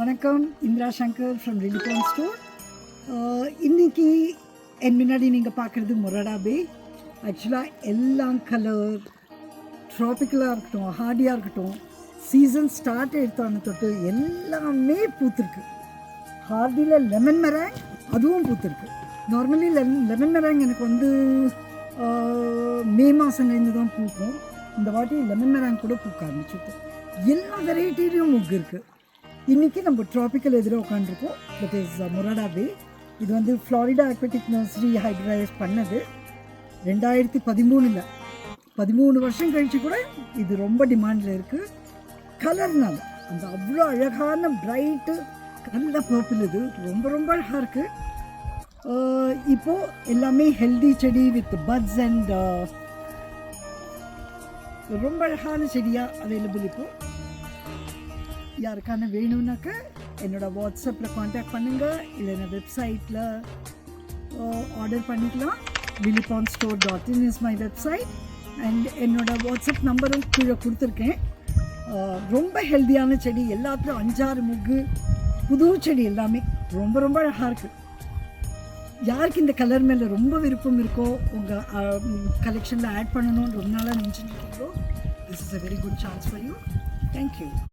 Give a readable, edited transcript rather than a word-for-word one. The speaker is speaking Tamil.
வணக்கம், இந்திரா சங்கர் ஃப்ரம் லிலிபான் ஸ்டோர். இன்றைக்கி என் முன்னாடி நீங்கள் பார்க்குறது மொராடா பே. ஆக்சுவலாக எல்லாம் கலர் ட்ராபிக்கலாக இருக்கட்டும், ஹார்டியாக இருக்கட்டும், சீசன் ஸ்டார்ட் எடுத்தான தொட்டு எல்லாமே பூத்துருக்கு. ஹார்டியில் லெமன் மெராங் அதுவும் பூத்துருக்கு. நார்மலி லெமன் மெராங் எனக்கு வந்து மே மாதம்லேருந்து தான் பூக்கும். இந்த வாட்டி லெமன் மெராங் கூட பூக்க ஆரம்பிச்சுட்டு எல்லா வெரைட்டிலையும் முக்கு இருக்குது. இன்றைக்கி நம்ம ட்ராபிக்கல் எதிராக உட்காந்துருக்கோம். தட் இஸ் மொராடா பே. இது வந்து ஃப்ளாரிடா அக்வாட்டிக் நர்சரி ஹைட்ரைஸ் பண்ணது 2013. 13 வருஷம் கழித்து கூட இது ரொம்ப டிமாண்டில் இருக்குது. கலர்னால அந்த அவ்வளோ அழகான பிரைட்டு நல்ல பர்பிள், இது ரொம்ப ரொம்ப அழகாக இருக்குது. இப்போது எல்லாமே ஹெல்தி செடி வித் பட்ஸ் அண்ட் ரொம்ப அழகான செடியாக அவைலபிள். இப்போது யாருக்கான வேணும்னாக்க என்னோடய வாட்ஸ்அப்பில் காண்டாக்ட் பண்ணுங்கள், இல்லைன்னா வெப்சைட்டில் ஆர்டர் பண்ணிக்கலாம். liliponstore.in is my website. And என்னோடய வாட்ஸ்அப் நம்பரும் கீழே கொடுத்துருக்கேன். ரொம்ப ஹெல்த்தியான செடி, எல்லாத்துலையும் 5-6 முக்கு, புது செடி எல்லாமே ரொம்ப ரொம்ப அழகாக இருக்குது. யாருக்கு இந்த கலர் மேலே ரொம்ப விருப்பம் இருக்கோ, உங்கள் கலெக்ஷனில் ஆட் பண்ணணும்னு ரொம்ப நாளாக நினச்சிட்டு இருக்கீங்களோ, this is a very good chance for you. Thank you.